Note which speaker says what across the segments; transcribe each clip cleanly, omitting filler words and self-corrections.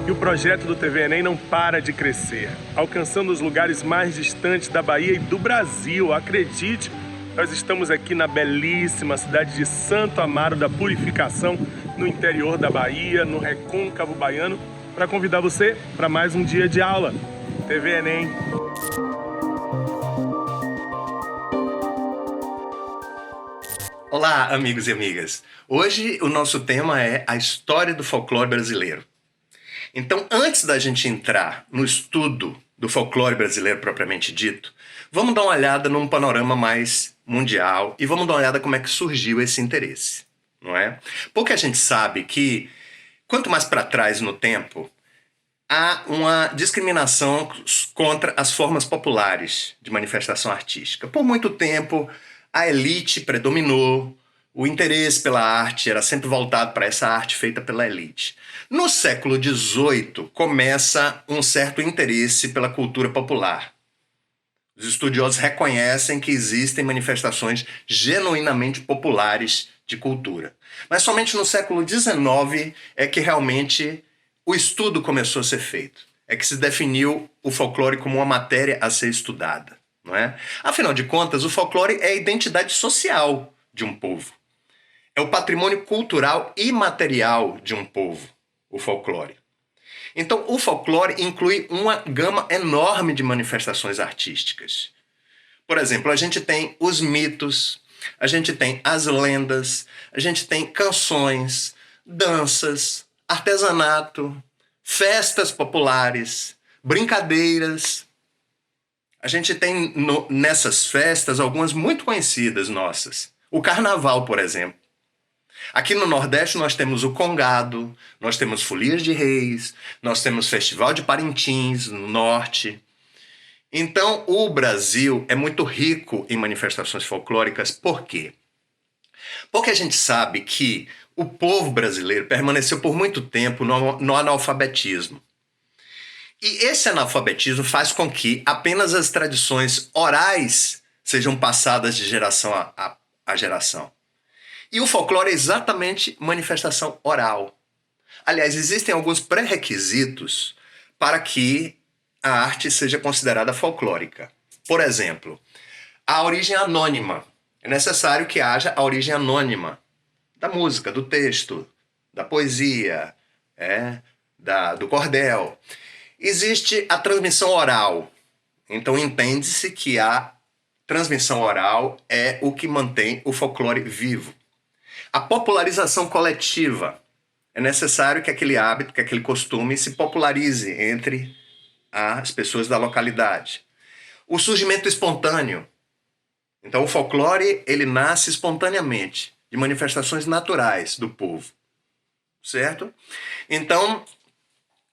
Speaker 1: E o projeto do TV Enem não para de crescer, alcançando os lugares mais distantes da Bahia e do Brasil. Acredite, nós estamos aqui na belíssima cidade de Santo Amaro da Purificação, no interior da Bahia, no Recôncavo Baiano, para convidar você para mais um dia de aula. TV Enem.
Speaker 2: Olá, amigos e amigas. Hoje o nosso tema é a história do folclore brasileiro. Então, antes da gente entrar no estudo do folclore brasileiro propriamente dito, vamos dar uma olhada num panorama mais mundial e vamos dar uma olhada como é que surgiu esse interesse, não é? Porque a gente sabe que, quanto mais para trás no tempo, há uma discriminação contra as formas populares de manifestação artística. Por muito tempo, a elite predominou, o interesse pela arte era sempre voltado para essa arte feita pela elite. No século XVIII, começa um certo interesse pela cultura popular. Os estudiosos reconhecem que existem manifestações genuinamente populares de cultura. Mas somente no século XIX é que realmente o estudo começou a ser feito. É que se definiu o folclore como uma matéria a ser estudada, não é? Afinal de contas, o folclore é a identidade social de um povo. É o patrimônio cultural e material de um povo, o folclore. Então, o folclore inclui uma gama enorme de manifestações artísticas. Por exemplo, a gente tem os mitos, a gente tem as lendas, a gente tem canções, danças, artesanato, festas populares, brincadeiras. A gente tem nessas festas algumas muito conhecidas nossas. O carnaval, por exemplo. Aqui no Nordeste nós temos o Congado, nós temos Folias de Reis, nós temos Festival de Parintins no Norte. Então o Brasil é muito rico em manifestações folclóricas. Por quê? Porque a gente sabe que o povo brasileiro permaneceu por muito tempo no analfabetismo. E esse analfabetismo faz com que apenas as tradições orais sejam passadas de geração a geração. E o folclore é exatamente manifestação oral. Aliás, existem alguns pré-requisitos para que a arte seja considerada folclórica. Por exemplo, a origem anônima. É necessário que haja a origem anônima da música, do texto, da poesia, do cordel. Existe a transmissão oral. Então entende-se que a transmissão oral é o que mantém o folclore vivo. A popularização coletiva. É necessário que aquele hábito, que aquele costume se popularize entre as pessoas da localidade. O surgimento espontâneo. Então o folclore ele nasce espontaneamente, de manifestações naturais do povo. Certo? Então,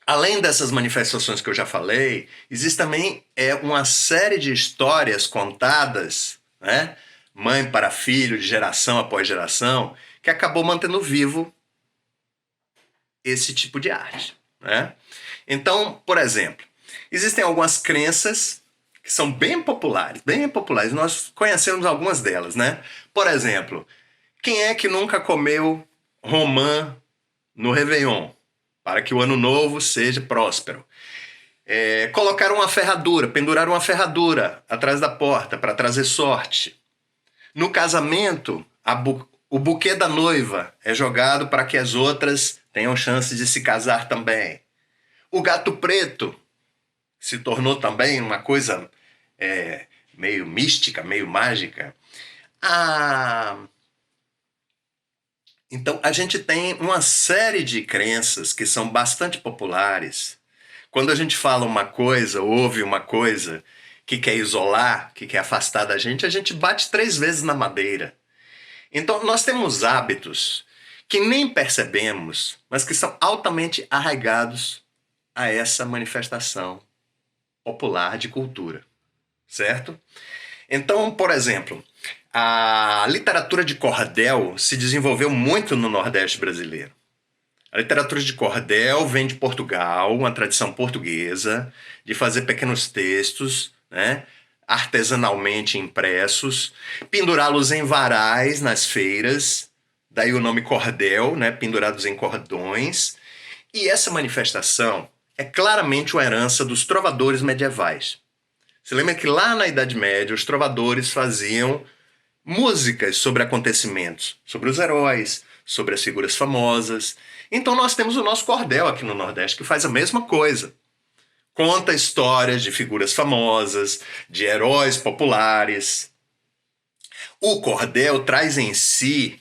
Speaker 2: além dessas manifestações que eu já falei, existe também uma série de histórias contadas, né? Mãe para filho, de geração após geração, que acabou mantendo vivo esse tipo de arte, né? Então, por exemplo, existem algumas crenças que são bem populares, nós conhecemos algumas delas, né? Por exemplo, quem é que nunca comeu romã no Réveillon? Para que o ano novo seja próspero. Colocar uma ferradura, pendurar uma ferradura atrás da porta para trazer sorte. No casamento, o buquê da noiva é jogado para que as outras tenham chance de se casar também. O gato preto se tornou também uma coisa meio mística, meio mágica. Então, a gente tem uma série de crenças que são bastante populares. Quando a gente fala uma coisa, ouve uma coisa que quer isolar, que quer afastar da gente, a gente bate 3 vezes na madeira. Então, nós temos hábitos que nem percebemos, mas que são altamente arraigados a essa manifestação popular de cultura, certo? Então, por exemplo, a literatura de cordel se desenvolveu muito no Nordeste brasileiro. A literatura de cordel vem de Portugal, uma tradição portuguesa de fazer pequenos textos, né, artesanalmente impressos, pendurá-los em varais nas feiras, daí o nome cordel, né, pendurados em cordões, E essa manifestação é claramente uma herança dos trovadores medievais. Você lembra que lá na Idade Média os trovadores faziam músicas sobre acontecimentos, sobre os heróis, sobre as figuras famosas. Então nós temos o nosso cordel aqui no Nordeste que faz a mesma coisa. Conta histórias de figuras famosas, de heróis populares. O cordel traz em si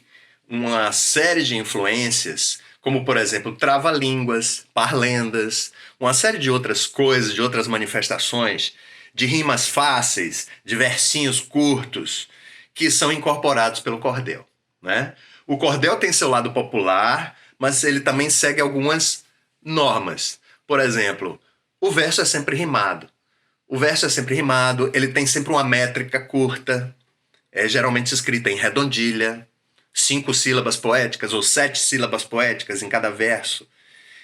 Speaker 2: uma série de influências, como por exemplo trava-línguas, parlendas, uma série de outras coisas, de outras manifestações, de rimas fáceis, de versinhos curtos, que são incorporados pelo cordel, né? O cordel tem seu lado popular, mas ele também segue algumas normas. Por exemplo, o verso é sempre rimado. O verso é sempre rimado, ele tem sempre uma métrica curta, é geralmente escrita em redondilha, 5 sílabas poéticas ou 7 sílabas poéticas em cada verso.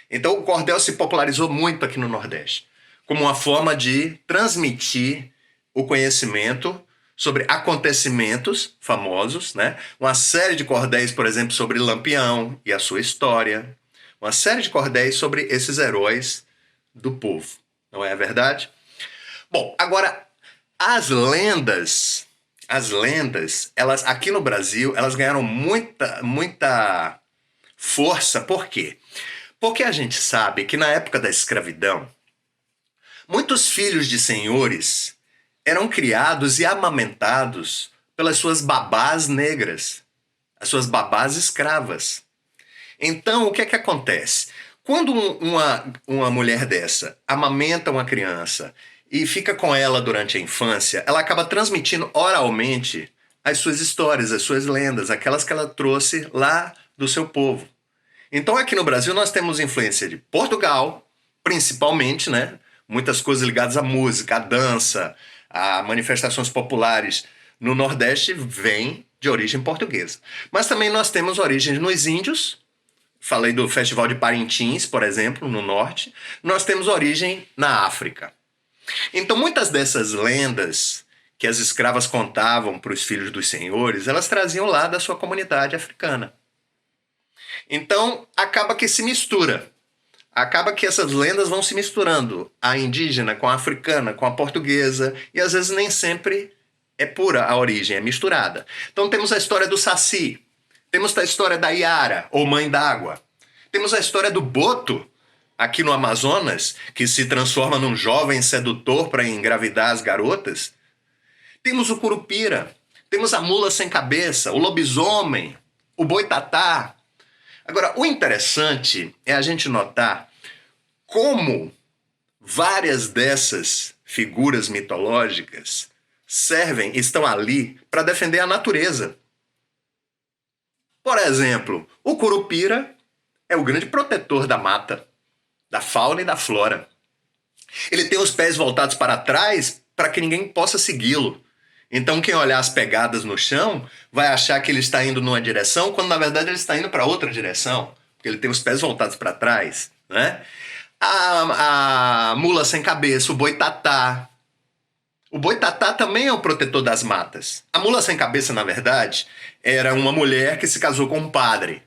Speaker 2: Então o cordel se popularizou muito aqui no Nordeste, como uma forma de transmitir o conhecimento sobre acontecimentos famosos, né? Uma série de cordéis, por exemplo, sobre Lampião e a sua história. Uma série de cordéis sobre esses heróis do povo. Não é verdade? Bom, agora, as lendas, elas aqui no Brasil, elas ganharam muita força. Por quê? Porque a gente sabe que na época da escravidão, muitos filhos de senhores eram criados e amamentados pelas suas babás negras, as suas babás escravas. Então, o que é que acontece? Quando uma mulher dessa amamenta uma criança e fica com ela durante a infância, ela acaba transmitindo oralmente as suas histórias, as suas lendas, aquelas que ela trouxe lá do seu povo. Então, aqui no Brasil, nós temos influência de Portugal, principalmente, né? Muitas coisas ligadas à música, à dança, a manifestações populares no Nordeste vêm de origem portuguesa. Mas também nós temos origens nos índios. Falei do Festival de Parintins, por exemplo, no Norte. Nós temos origem na África. Então muitas dessas lendas que as escravas contavam para os filhos dos senhores, elas traziam lá da sua comunidade africana. Então acaba que se mistura. Acaba que essas lendas vão se misturando, a indígena com a africana, com a portuguesa, e às vezes nem sempre é pura a origem, é misturada. Então temos a história do Saci, temos a história da Iara, ou Mãe d'Água, temos a história do Boto, aqui no Amazonas, que se transforma num jovem sedutor para engravidar as garotas. Temos o Curupira, temos a Mula Sem Cabeça, o Lobisomem, o Boitatá. Agora, o interessante é a gente notar como várias dessas figuras mitológicas estão ali para defender a natureza. Por exemplo, o Curupira é o grande protetor da mata, da fauna e da flora. Ele tem os pés voltados para trás para que ninguém possa segui-lo. Então quem olhar as pegadas no chão vai achar que ele está indo numa direção, quando na verdade ele está indo para outra direção, porque ele tem os pés voltados para trás, né? A Mula Sem Cabeça, o Boitatá. O Boitatá também é o protetor das matas. A Mula Sem Cabeça, na verdade, era uma mulher que se casou com um padre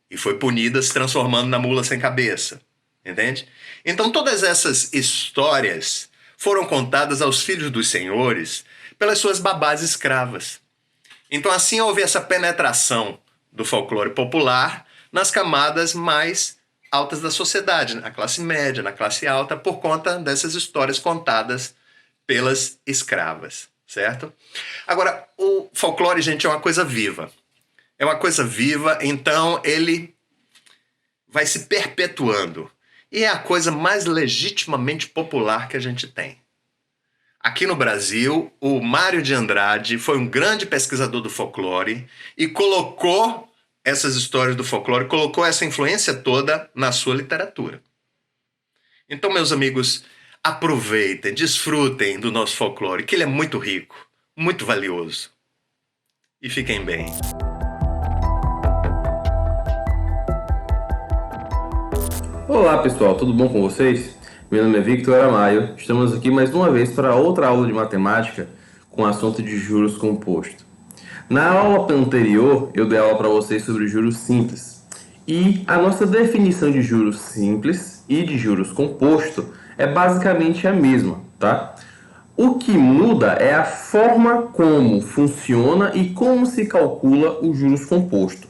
Speaker 2: e foi punida se transformando na Mula Sem Cabeça, entende? Então todas essas histórias foram contadas aos filhos dos senhores pelas suas babás escravas. Então assim houve essa penetração do folclore popular nas camadas mais altas da sociedade, na classe média, na classe alta, por conta dessas histórias contadas pelas escravas, certo? Agora, o folclore, gente, é uma coisa viva. É uma coisa viva, então ele vai se perpetuando. E é a coisa mais legitimamente popular que a gente tem. Aqui no Brasil, o Mário de Andrade foi um grande pesquisador do folclore e colocou essas histórias do folclore, colocou essa influência toda na sua literatura. Então, meus amigos, aproveitem, desfrutem do nosso folclore, que ele é muito rico, muito valioso. E fiquem bem.
Speaker 3: Olá pessoal, tudo bom com vocês? Meu nome é Victor Amaio, estamos aqui mais uma vez para outra aula de matemática com o assunto de juros compostos. Na aula anterior eu dei aula para vocês sobre juros simples E a nossa definição de juros simples e de juros composto é basicamente a mesma, tá? O que muda é a forma como funciona e como se calcula o juros composto,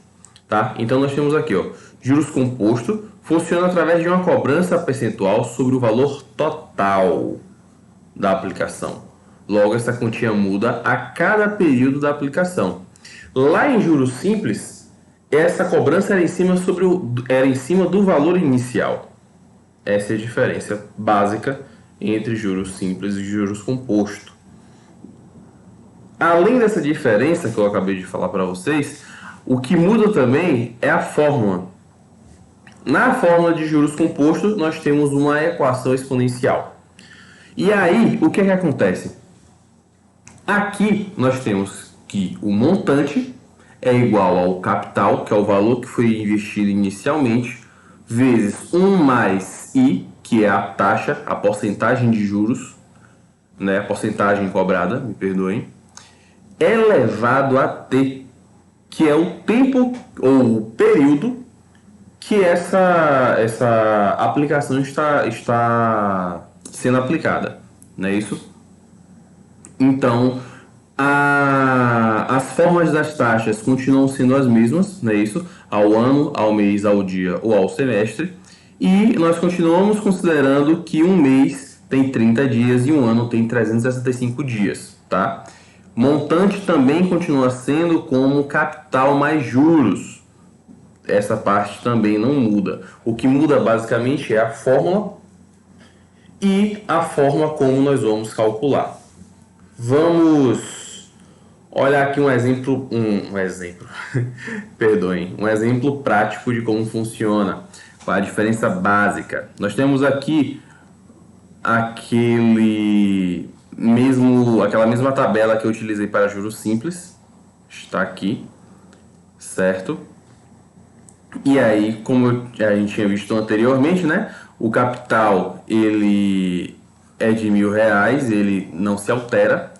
Speaker 3: tá? Então nós temos aqui, ó, juros composto funciona através de uma cobrança percentual sobre o valor total da aplicação. Logo, essa quantia muda a cada período da aplicação. Lá em juros simples, essa cobrança era em cima do valor inicial. Essa é a diferença básica entre juros simples e juros composto. Além dessa diferença que eu acabei de falar para vocês, o que muda também é a fórmula. Na fórmula de juros composto, nós temos uma equação exponencial. E aí, o que acontece? Aqui nós temos que o montante é igual ao capital, que é o valor que foi investido inicialmente, vezes 1 mais I, que é a taxa, a porcentagem de juros, né, a porcentagem cobrada, me perdoem, elevado a T, que é o tempo ou o período que essa aplicação está sendo aplicada, não é isso? Então, as formas das taxas continuam sendo as mesmas, não é isso? Ao ano, ao mês, ao dia ou ao semestre. E nós continuamos considerando que um mês tem 30 dias e um ano tem 365 dias, tá? Montante também continua sendo como capital mais juros. Essa parte também não muda. O que muda basicamente é a fórmula e a forma como nós vamos calcular. Vamos olhar aqui um exemplo, perdoem, um exemplo prático de como funciona, com a diferença básica. Nós temos aqui aquela mesma tabela que eu utilizei para juros simples, está aqui, certo? E aí, como a gente tinha visto anteriormente, né? O capital ele é de R$1.000, ele não se altera.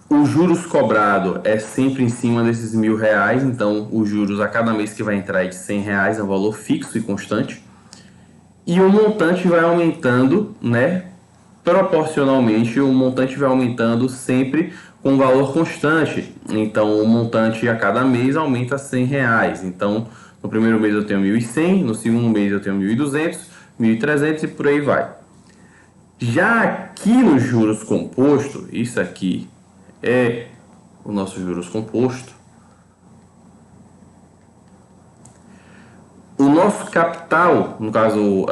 Speaker 3: Os juros cobrado é sempre em cima desses R$1.000, então os juros a cada mês que vai entrar é de R$100, é um valor fixo e constante. E o montante vai aumentando, né? Proporcionalmente, o montante vai aumentando sempre com valor constante. Então, o montante a cada mês aumenta R$100. Então, no primeiro mês eu tenho 1.100, no segundo mês eu tenho 1.200, 1.300 e por aí vai. Já aqui no juros composto, isso aqui é o nosso juros composto. O nosso capital, no caso,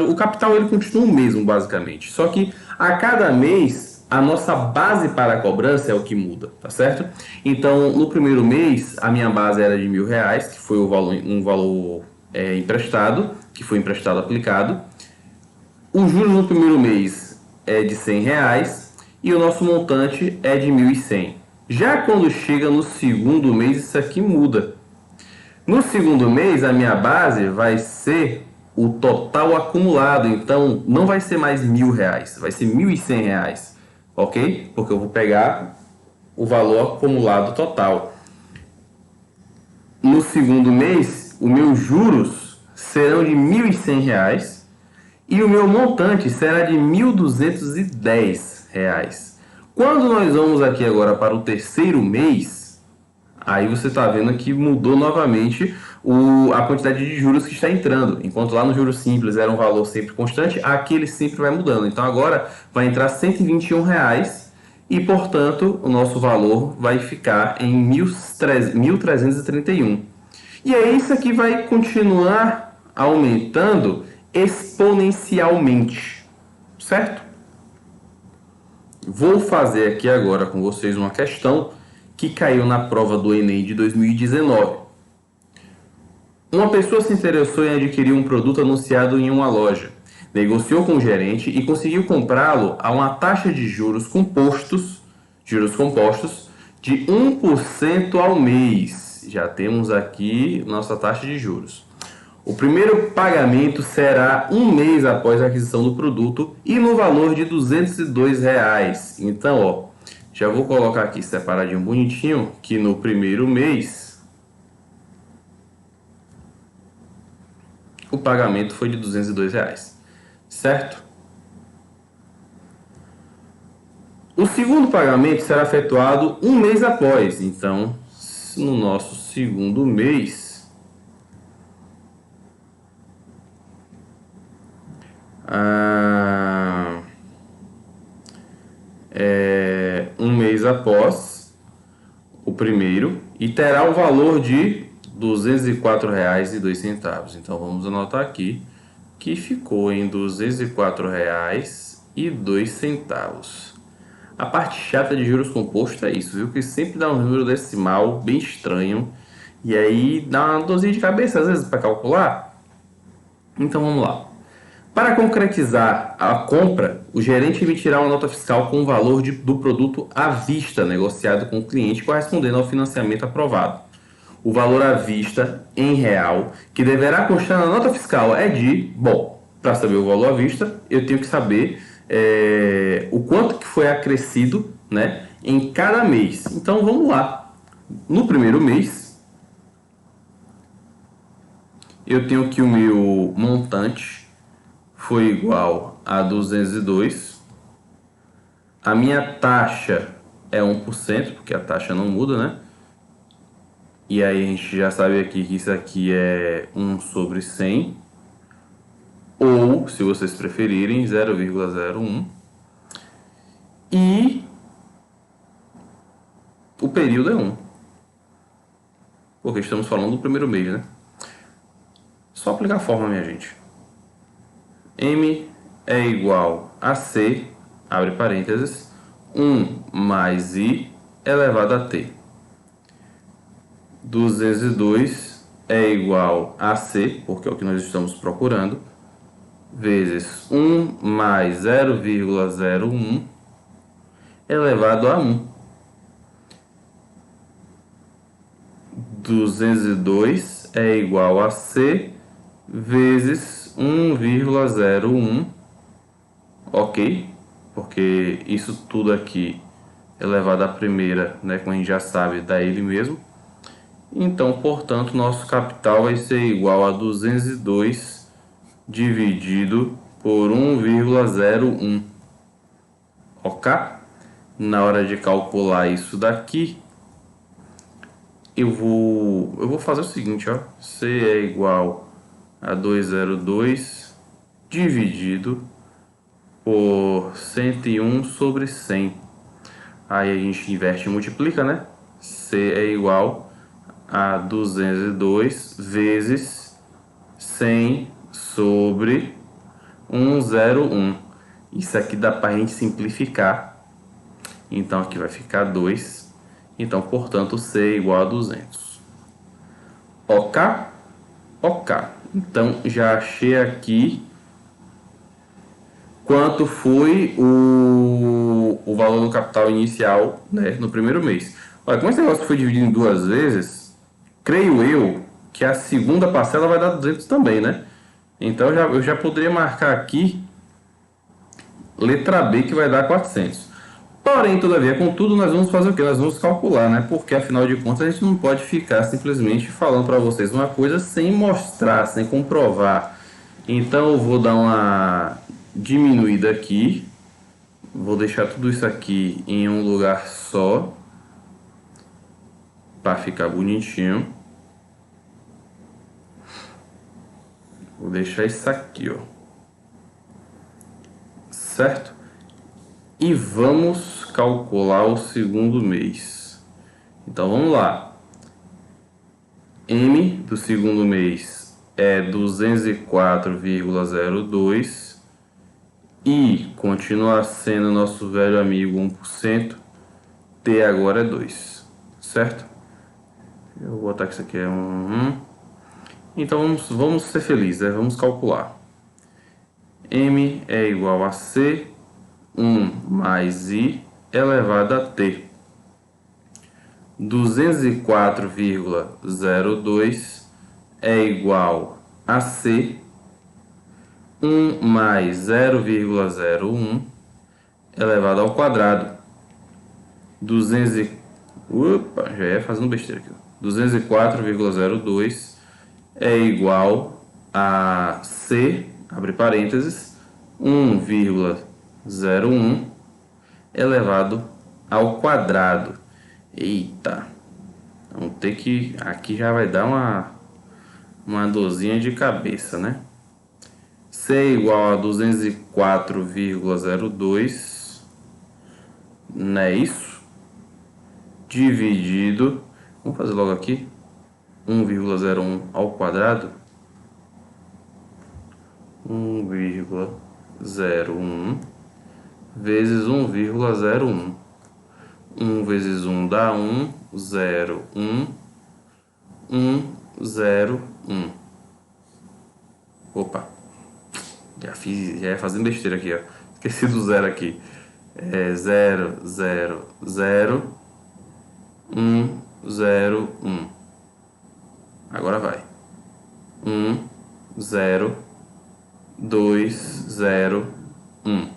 Speaker 3: o capital ele continua o mesmo basicamente, só que a cada mês a nossa base para a cobrança é o que muda, tá certo? Então, no primeiro mês a minha base era de R$1.000, que foi um valor emprestado, que foi emprestado aplicado. O juros no primeiro mês é de R$100 e o nosso montante é de 1.100. Já quando chega no segundo mês, isso aqui muda. No segundo mês, a minha base vai ser o total acumulado. Então, não vai ser mais R$1.000, vai ser R$1.100, ok? Porque eu vou pegar o valor acumulado total. No segundo mês, os meus juros serão de R$1.100 e o meu montante será de R$1.210. Quando nós vamos aqui agora para o terceiro mês, aí você está vendo que mudou novamente a quantidade de juros que está entrando. Enquanto lá no juros simples era um valor sempre constante, aqui ele sempre vai mudando. Então agora vai entrar R$121 e, portanto, o nosso valor vai ficar em 1.331. E aí isso aqui vai continuar aumentando exponencialmente, certo? Vou fazer aqui agora com vocês uma questão que caiu na prova do Enem de 2019. Uma pessoa se interessou em adquirir um produto anunciado em uma loja, negociou com o gerente e conseguiu comprá-lo a uma taxa de juros compostos de 1% ao mês. Já temos aqui nossa taxa de juros. O primeiro pagamento será um mês após a aquisição do produto e no valor de R$202. Então, ó, já vou colocar aqui separadinho bonitinho que no primeiro mês o pagamento foi de R$202, certo? O segundo pagamento será efetuado um mês após. Então, no nosso segundo mês, um mês após o primeiro, e terá o valor de R$ 204,02. Então vamos anotar aqui que ficou em R$ 204,02. A parte chata de juros compostos é isso, viu? Que sempre dá um número decimal bem estranho e aí dá uma dorzinha de cabeça às vezes para calcular. Então vamos lá. Para concretizar a compra, o gerente emitirá uma nota fiscal com o valor do produto à vista negociado com o cliente correspondendo ao financiamento aprovado. O valor à vista, em real, que deverá constar na nota fiscal é de... Bom, para saber o valor à vista, eu tenho que saber o quanto que foi acrescido, né, em cada mês. Então vamos lá. No primeiro mês, eu tenho que o meu montante foi igual a 202. A minha taxa é 1%, porque a taxa não muda, né? E aí a gente já sabe aqui que isso aqui é 1 sobre 100. Ou, se vocês preferirem, 0,01. E o período é 1. Porque estamos falando do primeiro mês, né? Só aplicar a fórmula, minha gente. M é igual a C, abre parênteses, 1 mais I elevado a T. 202 é igual a C, porque é o que nós estamos procurando, vezes 1 mais 0,01 elevado a 1. 202 é igual a C vezes 1,01, ok? Porque isso tudo aqui elevado à primeira, né, como a gente já sabe, dá ele mesmo. Então, portanto, nosso capital vai ser igual a 202 dividido por 1,01, ok? Na hora de calcular isso daqui, eu vou fazer o seguinte, ó. C é igual a 202 dividido por 101 sobre 100. Aí a gente inverte e multiplica, né? C é igual a 202 vezes 100 sobre 101. Isso aqui dá para a gente simplificar. Então aqui vai ficar 2. Então, portanto, C é igual a 200. Ok? Ok. Então, já achei aqui quanto foi o valor do capital inicial, né, no primeiro mês. Olha, como esse negócio foi dividido em 2 vezes, creio eu que a segunda parcela vai dar 200 também, né? Então, eu já poderia marcar aqui letra B, que vai dar 400. Porém, todavia, contudo, nós vamos fazer o quê? Nós vamos calcular, né? Porque, afinal de contas, a gente não pode ficar simplesmente falando para vocês uma coisa sem mostrar, sem comprovar. Então, eu vou dar uma diminuída aqui. Vou deixar tudo isso aqui em um lugar só, para ficar bonitinho. Vou deixar isso aqui, ó. Certo? E vamos calcular o segundo mês. Então vamos lá. M do segundo mês é 204,02 e continua sendo nosso velho amigo 1%. T agora é 2, certo? Eu vou botar que isso aqui é 1. Então vamos ser felizes, né? Vamos calcular. M é igual a C 1 mais I elevado a T. 204,02 é igual a C 1 mais 0,01 elevado ao quadrado. Opa, já ia fazendo besteira aqui. 204,02 é igual a C, abre parênteses, 1,01 elevado ao quadrado. Eita, vamos ter que... Aqui já vai dar uma dorzinha de cabeça, né? C é igual a 204,02, não é isso? Dividido, vamos fazer logo aqui, 1,01 ao quadrado. 1,01 vezes 1,01. 1 vezes 1 dá 1, 0, 1, 1, 0, 1. Opa, já ia fazendo besteira aqui, ó. Esqueci do zero aqui. 0, 0, 0, 1, 0, 1. Agora vai. 1, 0, 2, 0, 1.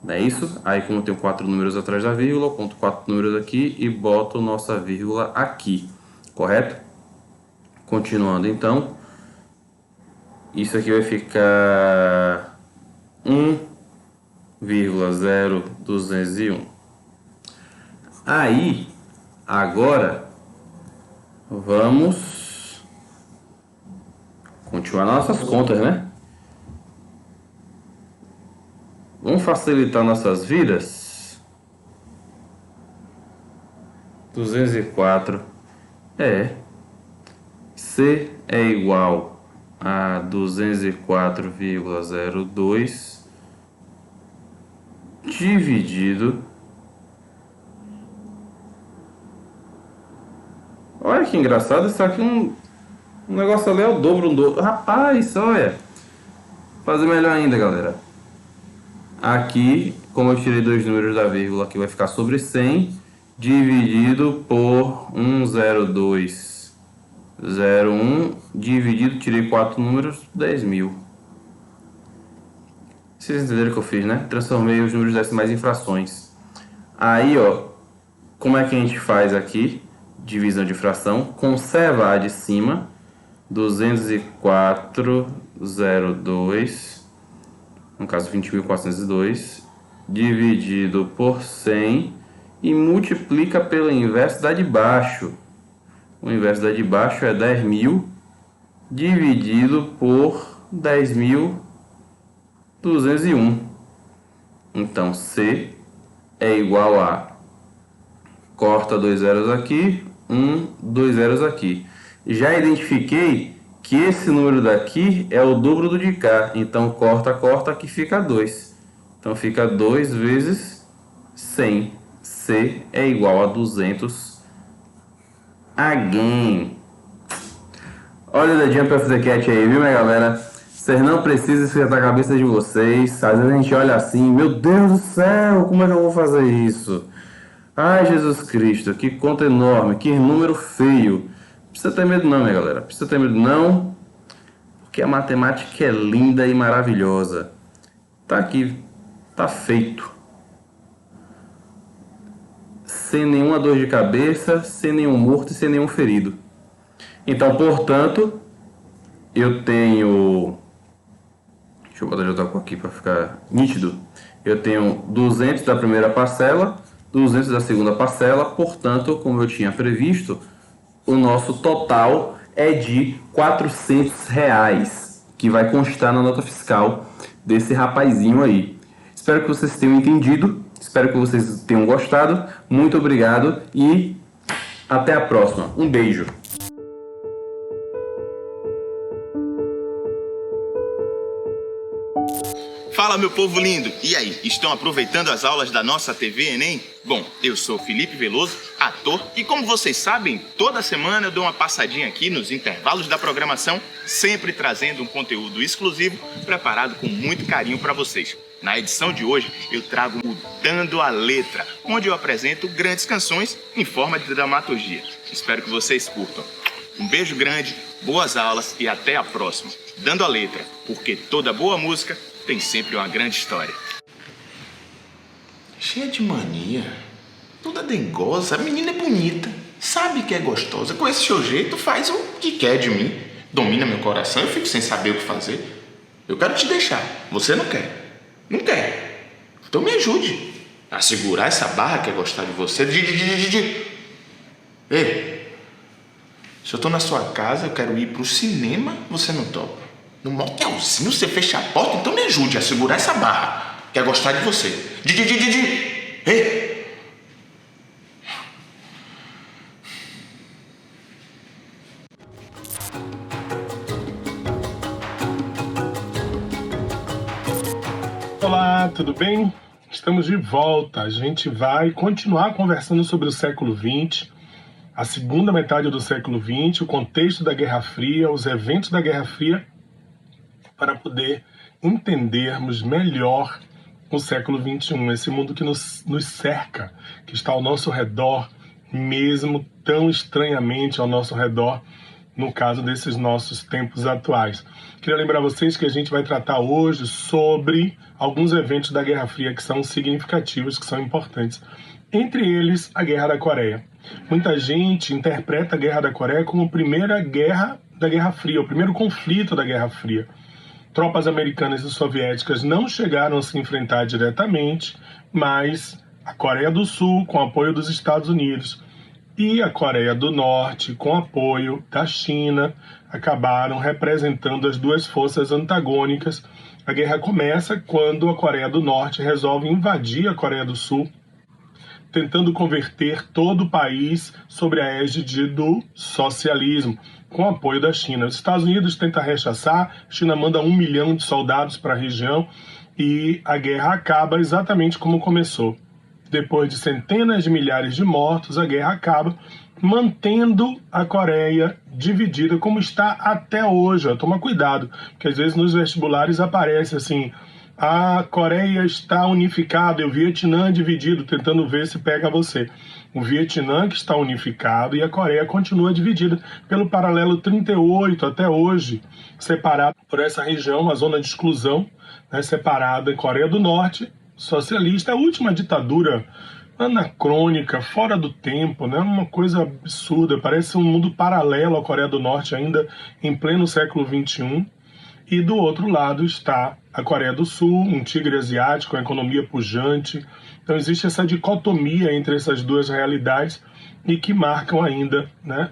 Speaker 3: Não é isso? Aí, como eu tenho 4 números atrás da vírgula, eu conto 4 números aqui e boto nossa vírgula aqui. Correto? Continuando, então. Isso aqui vai ficar 1,0201. Aí, agora, vamos continuar nossas contas, né? Vamos facilitar nossas vidas. 204 C é igual a 204,02 dividido... Olha que engraçado, isso aqui um negócio ali é o dobro, um dobro. Rapaz, olha. Fazer melhor ainda, galera. Aqui, como eu tirei 2 números da vírgula, aqui vai ficar sobre 100 dividido por 102,01 dividido, tirei 4 números, 10.000. Vocês entenderam o que eu fiz, né? Transformei os números decimais em frações. Aí, ó, como é que a gente faz aqui? Divisão de fração. Conserva a de cima, 204,02, no caso 20.402, dividido por 100 e multiplica pelo inverso da de baixo. O inverso da de baixo é 10.000 dividido por 10.201. Então, C é igual a... Corta 2 zeros aqui, 2 zeros aqui. Já identifiquei que esse número daqui é o dobro do de cá. Então, corta, corta, aqui fica 2. Então, fica 2 vezes 100. C é igual a 200. Again. Olha o dedinho para fazer cat aí, viu, minha galera? Vocês não precisam esquentar a cabeça de vocês. Às vezes a gente olha assim, meu Deus do céu, como é que eu vou fazer isso? Ai, Jesus Cristo, que conta enorme, que número feio. Não precisa ter medo não, minha galera. Não precisa ter medo não, porque a matemática é linda e maravilhosa. Tá aqui, tá feito. Sem nenhuma dor de cabeça, sem nenhum morto e sem nenhum ferido. Então, portanto, eu tenho... Deixa eu botar de outra cor aqui para ficar nítido. Eu tenho 200 da primeira parcela, 200 da segunda parcela, portanto, como eu tinha previsto, o nosso total é de R$400, que vai constar na nota fiscal desse rapazinho aí. Espero que vocês tenham entendido, espero que vocês tenham gostado. Muito obrigado e até a próxima. Um beijo.
Speaker 4: Fala, meu povo lindo! E aí, estão aproveitando as aulas da nossa TV Enem? Bom, eu sou Felipe Veloso, ator, e como vocês sabem, toda semana eu dou uma passadinha aqui nos intervalos da programação, sempre trazendo um conteúdo exclusivo, preparado com muito carinho para vocês. Na edição de hoje, eu trago Mudando a Letra, onde eu apresento grandes canções em forma de dramaturgia. Espero que vocês curtam. Um beijo grande, boas aulas e até a próxima. Dando a letra, porque toda boa música tem sempre uma grande história.
Speaker 5: Cheia de mania, toda dengosa, a menina é bonita, sabe que é gostosa. Com esse seu jeito faz o que quer de mim. domina meu coração, eu fico sem saber o que fazer. Eu quero te deixar, você não quer. Não quer. Então me ajude a segurar essa barra que é gostar de você. Ei, se eu tô na sua casa, eu quero ir pro cinema, você não topa. No motelzinho você fecha a porta, então me ajude a segurar essa barra que é gostar de você. Ei!
Speaker 1: Olá, tudo bem? Estamos de volta. A gente vai continuar conversando sobre o século XX, a segunda metade do século XX, o contexto da Guerra Fria, os eventos da Guerra Fria, para poder entendermos melhor o século XXI, esse mundo que nos cerca, que está ao nosso redor, mesmo tão estranhamente ao nosso redor, no caso desses nossos tempos atuais. Queria lembrar vocês que a gente vai tratar hoje sobre alguns eventos da Guerra Fria que são significativos, que são importantes. Entre eles, a Guerra da Coreia. Muita gente interpreta a Guerra da Coreia como a primeira guerra da Guerra Fria, o primeiro conflito da Guerra Fria. Tropas americanas e soviéticas não chegaram a se enfrentar diretamente, mas a Coreia do Sul, com apoio dos Estados Unidos, e a Coreia do Norte, com apoio da China, acabaram representando as duas forças antagônicas. A guerra começa quando a Coreia do Norte resolve invadir a Coreia do Sul, tentando converter todo o país sob a égide do socialismo, com apoio da China. Os Estados Unidos tentam rechaçar, a China manda 1 milhão de soldados para a região e a guerra acaba exatamente como começou. Depois de centenas de milhares de mortos, a guerra acaba, mantendo a Coreia dividida como está até hoje. Toma cuidado, porque às vezes nos vestibulares aparece assim: a Coreia está unificada e o Vietnã dividido, tentando ver se pega você. O Vietnã que está unificado e a Coreia continua dividida pelo paralelo 38 até hoje, separado por essa região, a zona de exclusão, né, separada em Coreia do Norte, socialista, a última ditadura anacrônica, fora do tempo, né? Uma coisa absurda, parece um mundo paralelo à Coreia do Norte ainda em pleno século XXI. E do outro lado está a Coreia do Sul, um tigre asiático, uma economia pujante. Então existe essa dicotomia entre essas duas realidades e que marcam ainda, né,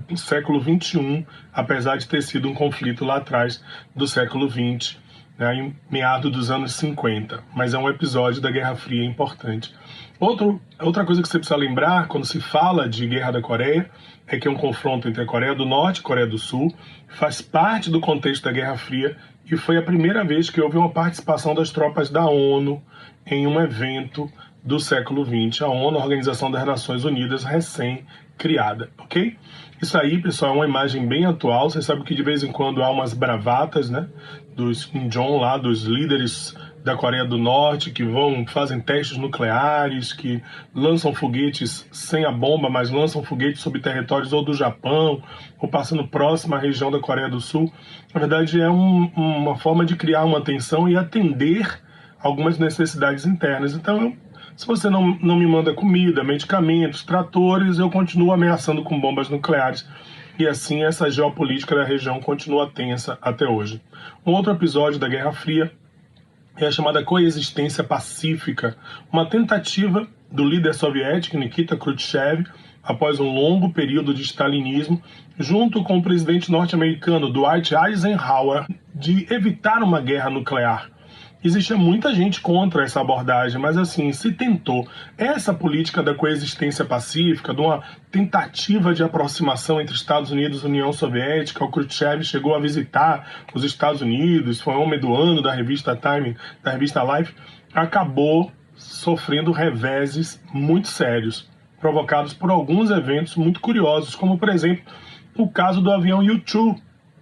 Speaker 1: o século XXI, apesar de ter sido um conflito lá atrás do século XX, né, em meados dos anos 50. Mas é um episódio da Guerra Fria importante. Outra coisa que você precisa lembrar quando se fala de Guerra da Coreia é que é um confronto entre a Coreia do Norte e a Coreia do Sul, faz parte do contexto da Guerra Fria e foi a primeira vez que houve uma participação das tropas da ONU em um evento do século XX, a ONU, a Organização das Nações Unidas, recém-criada, ok? Isso aí, pessoal, é uma imagem bem atual. Você sabe que de vez em quando há umas bravatas, né, dos Kim Jong lá, dos líderes da Coreia do Norte, que fazem testes nucleares, que lançam foguetes sem a bomba, mas lançam foguetes sobre territórios ou do Japão, ou passando próximo à região da Coreia do Sul. Na verdade, é uma forma de criar uma tensão e atender algumas necessidades internas. Então, se você não me manda comida, medicamentos, tratores, eu continuo ameaçando com bombas nucleares. E assim essa geopolítica da região continua tensa até hoje. Um outro episódio da Guerra Fria é a chamada coexistência pacífica, uma tentativa do líder soviético Nikita Khrushchev, após um longo período de stalinismo, junto com o presidente norte-americano Dwight Eisenhower, de evitar uma guerra nuclear. Existia muita gente contra essa abordagem, mas assim, se tentou. Essa política da coexistência pacífica, de uma tentativa de aproximação entre Estados Unidos e União Soviética, o Khrushchev chegou a visitar os Estados Unidos, foi homem do ano da revista Time, da revista Life, acabou sofrendo reveses muito sérios, provocados por alguns eventos muito curiosos, como por exemplo, o caso do avião U-2.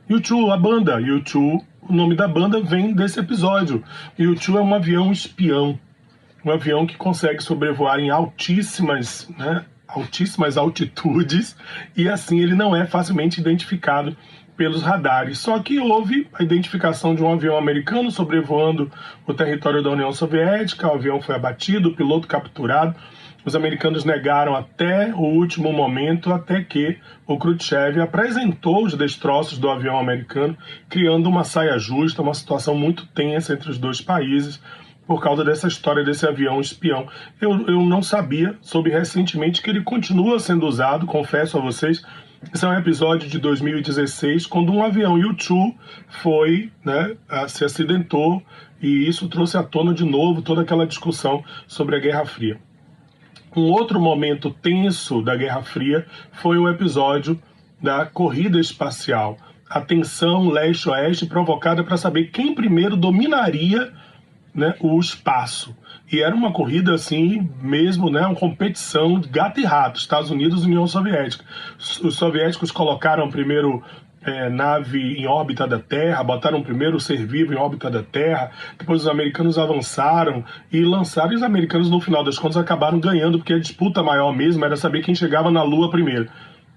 Speaker 1: U-2, a banda U-2, o nome da banda vem desse episódio. U-2 é um avião espião, um avião que consegue sobrevoar em altíssimas altitudes e assim ele não é facilmente identificado pelos radares. Só que houve a identificação de um avião americano sobrevoando o território da União Soviética, o avião foi abatido, o piloto capturado. Os americanos negaram até o último momento, até que o Khrushchev apresentou os destroços do avião americano, criando uma saia justa, uma situação muito tensa entre os dois países, por causa dessa história desse avião espião. Eu não sabia, soube recentemente que ele continua sendo usado, confesso a vocês. Esse é um episódio de 2016, quando um avião U-2 se acidentou, e isso trouxe à tona de novo toda aquela discussão sobre a Guerra Fria. Um outro momento tenso da Guerra Fria foi o episódio da corrida espacial. A tensão leste-oeste provocada para saber quem primeiro dominaria, né, o espaço. E era uma corrida assim mesmo, né, uma competição de gato e rato, Estados Unidos e União Soviética. Os soviéticos colocaram primeiro nave em órbita da Terra, botaram primeiro o ser vivo em órbita da Terra, depois os americanos avançaram e lançaram, e os americanos no final das contas acabaram ganhando, porque a disputa maior mesmo era saber quem chegava na Lua primeiro.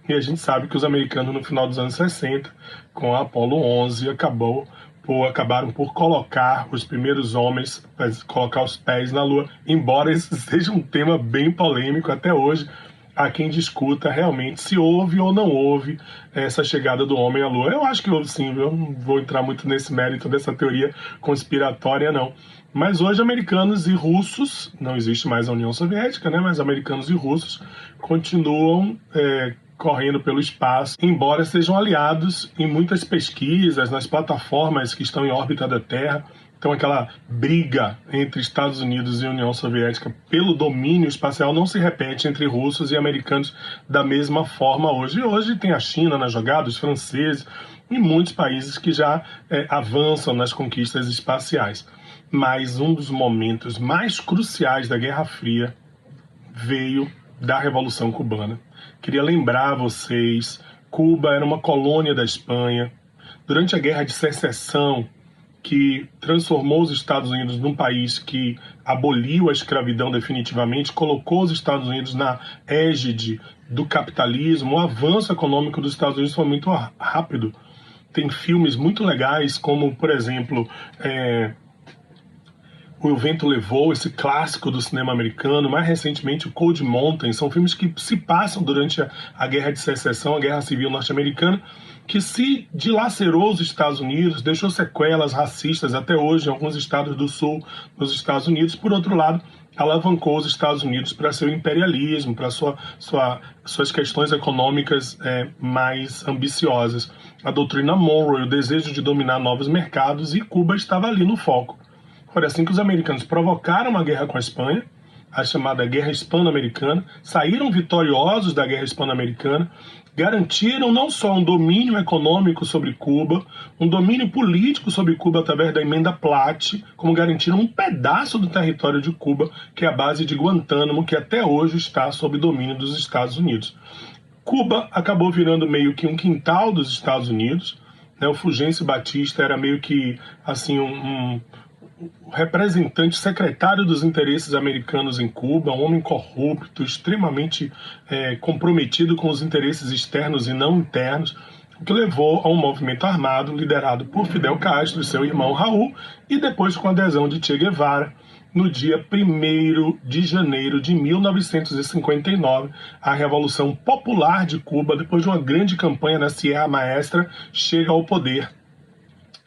Speaker 1: E a gente sabe que os americanos no final dos anos 60, com a Apollo 11, acabaram por colocar os primeiros homens, colocar os pés na Lua, embora esse seja um tema bem polêmico até hoje. Há quem discuta realmente se houve ou não houve essa chegada do homem à Lua. Eu acho que houve sim, eu não vou entrar muito nesse mérito dessa teoria conspiratória não. Mas hoje americanos e russos, não existe mais a União Soviética, né? Mas americanos e russos continuam correndo pelo espaço, embora sejam aliados em muitas pesquisas, nas plataformas que estão em órbita da Terra. Então aquela briga entre Estados Unidos e União Soviética pelo domínio espacial não se repete entre russos e americanos da mesma forma hoje. E hoje tem a China na jogada, os franceses e muitos países que já avançam nas conquistas espaciais. Mas um dos momentos mais cruciais da Guerra Fria veio da Revolução Cubana. Queria lembrar a vocês, Cuba era uma colônia da Espanha. Durante a Guerra de Secessão, que transformou os Estados Unidos num país que aboliu a escravidão definitivamente, colocou os Estados Unidos na égide do capitalismo, o avanço econômico dos Estados Unidos foi muito rápido. Tem filmes muito legais, como, por exemplo, O Vento Levou, esse clássico do cinema americano, mais recentemente o Cold Mountain, são filmes que se passam durante a Guerra de Secessão, a Guerra Civil Norte-Americana, que se dilacerou os Estados Unidos, deixou sequelas racistas até hoje em alguns estados do sul dos Estados Unidos. Por outro lado, alavancou os Estados Unidos para seu imperialismo, para suas questões econômicas mais ambiciosas. A doutrina Monroe, o desejo de dominar novos mercados, e Cuba estava ali no foco. Foi assim que os americanos provocaram uma guerra com a Espanha, a chamada Guerra Hispano-Americana, saíram vitoriosos da Guerra Hispano-Americana, garantiram não só um domínio econômico sobre Cuba, um domínio político sobre Cuba através da Emenda Platt, como garantiram um pedaço do território de Cuba, que é a base de Guantánamo, que até hoje está sob domínio dos Estados Unidos. Cuba acabou virando meio que um quintal dos Estados Unidos, né? O Fulgêncio Batista era meio que assim um representante, secretário dos interesses americanos em Cuba, um homem corrupto, extremamente comprometido com os interesses externos e não internos, o que levou a um movimento armado liderado por Fidel Castro e seu irmão Raul, e depois com a adesão de Che Guevara, no dia 1º de janeiro de 1959, a Revolução Popular de Cuba, depois de uma grande campanha na Sierra Maestra, chega ao poder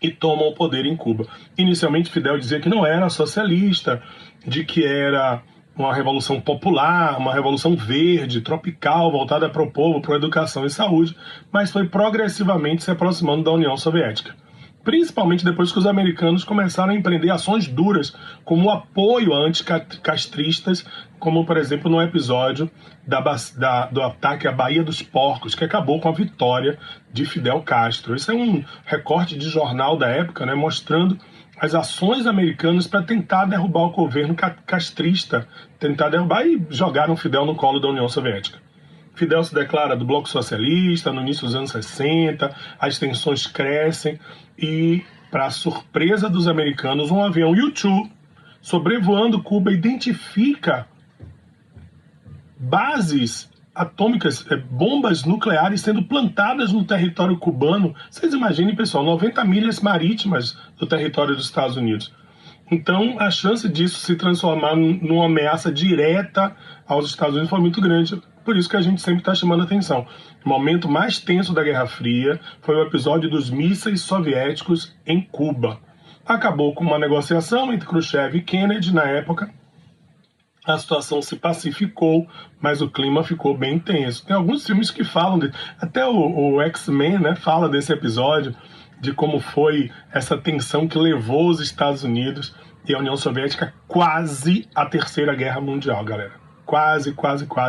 Speaker 1: e tomam o poder em Cuba. Inicialmente, Fidel dizia que não era socialista, de que era uma revolução popular, uma revolução verde, tropical, voltada para o povo, para a educação e saúde, mas foi progressivamente se aproximando da União Soviética. Principalmente depois que os americanos começaram a empreender ações duras, como o apoio a anticastristas, como, por exemplo, no episódio do ataque à Baía dos Porcos, que acabou com a vitória de Fidel Castro. Esse é um recorte de jornal da época, né, mostrando as ações americanas para tentar derrubar o governo castrista, tentar derrubar, e jogaram Fidel no colo da União Soviética. Fidel se declara do bloco socialista no início dos anos 60, as tensões crescem e, para surpresa dos americanos, um avião U-2 sobrevoando Cuba identifica bases atômicas, bombas nucleares sendo plantadas no território cubano. Vocês imaginem, pessoal, 90 milhas marítimas do território dos Estados Unidos. Então, a chance disso se transformar numa ameaça direta aos Estados Unidos foi muito grande. Por isso que a gente sempre está chamando atenção. O momento mais tenso da Guerra Fria foi o episódio dos mísseis soviéticos em Cuba. Acabou com uma negociação entre Khrushchev e Kennedy na época. A situação se pacificou, mas o clima ficou bem tenso. Tem alguns filmes que falam, até o X-Men, né, fala desse episódio, de como foi essa tensão que levou os Estados Unidos e a União Soviética quase à Terceira Guerra Mundial, galera. Quase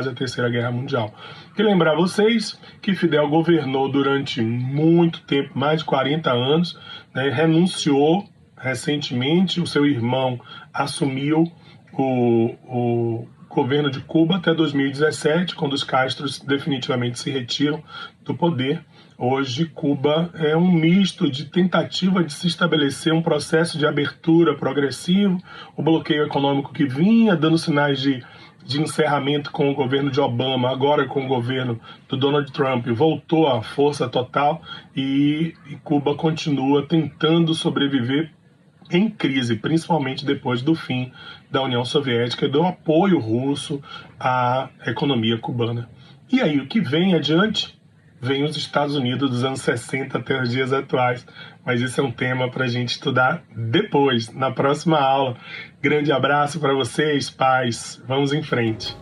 Speaker 1: a Terceira Guerra Mundial. E lembrar vocês que Fidel governou durante muito tempo, mais de 40 anos, né, renunciou recentemente, o seu irmão assumiu o governo de Cuba até 2017, quando os Castros definitivamente se retiram do poder. Hoje, Cuba é um misto de tentativa de se estabelecer um processo de abertura progressivo, o bloqueio econômico que vinha dando sinais de encerramento com o governo de Obama, agora com o governo do Donald Trump, voltou à força total e Cuba continua tentando sobreviver em crise, principalmente depois do fim da União Soviética e do apoio russo à economia cubana. E aí, o que vem adiante? Vem os Estados Unidos dos anos 60 até os dias atuais. Mas isso é um tema para a gente estudar depois, na próxima aula. Grande abraço para vocês, pais. Vamos em frente.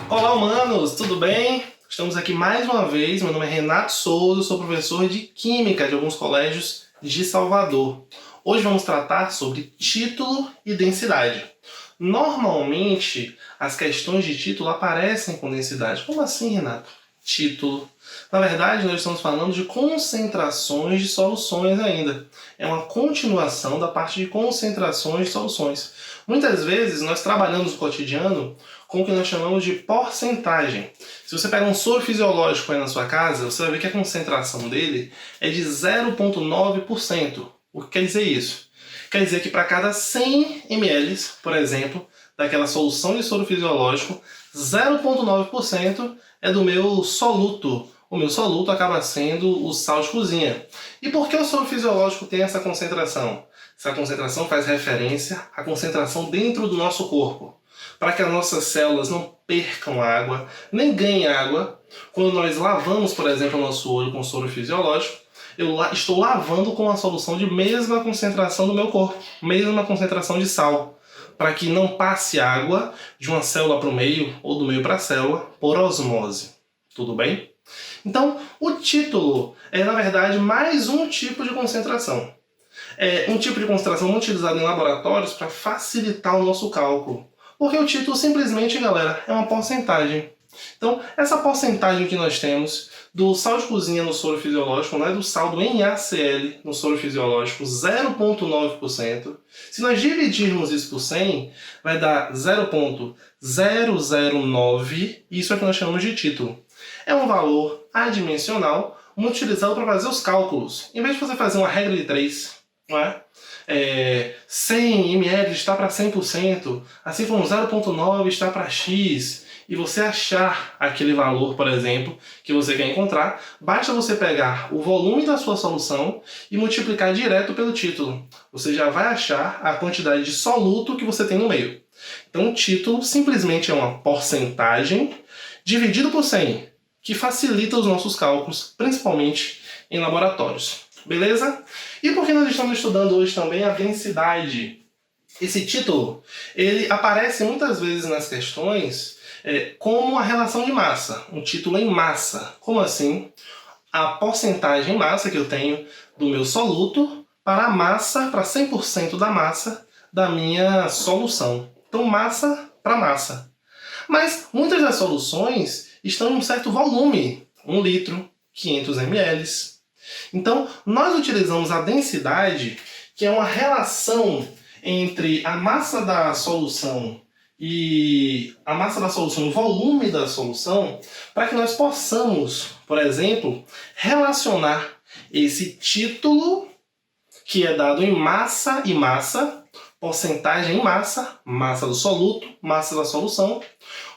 Speaker 6: Olá, humanos! Tudo bem? Estamos aqui mais uma vez. Meu nome é Renato Souza, sou professor de Química de alguns colégios de Salvador. Hoje vamos tratar sobre título e densidade. Normalmente, as questões de título aparecem com densidade. Como assim, Renato? Título. Na verdade, nós estamos falando de concentrações de soluções ainda. É uma continuação da parte de concentrações de soluções. Muitas vezes, nós trabalhamos no cotidiano com o que nós chamamos de porcentagem. Se você pega um soro fisiológico aí na sua casa, você vai ver que a concentração dele é de 0,9%. O que quer dizer isso? Quer dizer que para cada 100 ml, por exemplo, daquela solução de soro fisiológico, 0,9% é do meu soluto. O meu soluto acaba sendo o sal de cozinha. E por que o soro fisiológico tem essa concentração? Essa concentração faz referência à concentração dentro do nosso corpo. Para que as nossas células não percam água, nem ganhem água. Quando nós lavamos, por exemplo, o nosso olho com soro fisiológico, eu estou lavando com uma solução de mesma concentração do meu corpo, mesma concentração de sal, para que não passe água de uma célula para o meio ou do meio para a célula por osmose. Tudo bem? Então, o título é, na verdade, mais um tipo de concentração. É um tipo de concentração muito utilizado em laboratórios para facilitar o nosso cálculo. Porque o título simplesmente, galera, é uma porcentagem. Então, essa porcentagem que nós temos do sal de cozinha no soro fisiológico, né, do sal do NaCl no soro fisiológico, 0,9%. Se nós dividirmos isso por 100, vai dar 0,009. Isso é o que nós chamamos de título. É um valor adimensional muito utilizado para fazer os cálculos. Em vez de você fazer uma regra de 3, não é? 100 ml está para 100%, assim como 0,9 está para X, e você achar aquele valor, por exemplo, que você quer encontrar, basta você pegar o volume da sua solução e multiplicar direto pelo título. Você já vai achar a quantidade de soluto que você tem no meio. Então o título simplesmente é uma porcentagem dividido por 100, que facilita os nossos cálculos, principalmente em laboratórios. Beleza? E por que nós estamos estudando hoje também a densidade? Esse título, ele aparece muitas vezes nas questões como a relação de massa, um título em massa. Como assim? A porcentagem em massa que eu tenho do meu soluto para a massa, para 100% da massa da minha solução. Então, massa para massa. Mas muitas das soluções estão em um certo volume, 1 litro, 500 ml. Então, nós utilizamos a densidade, que é uma relação entre a massa da solução e o volume da solução, para que nós possamos, por exemplo, relacionar esse título, que é dado em massa e massa, porcentagem em massa, massa do soluto, massa da solução,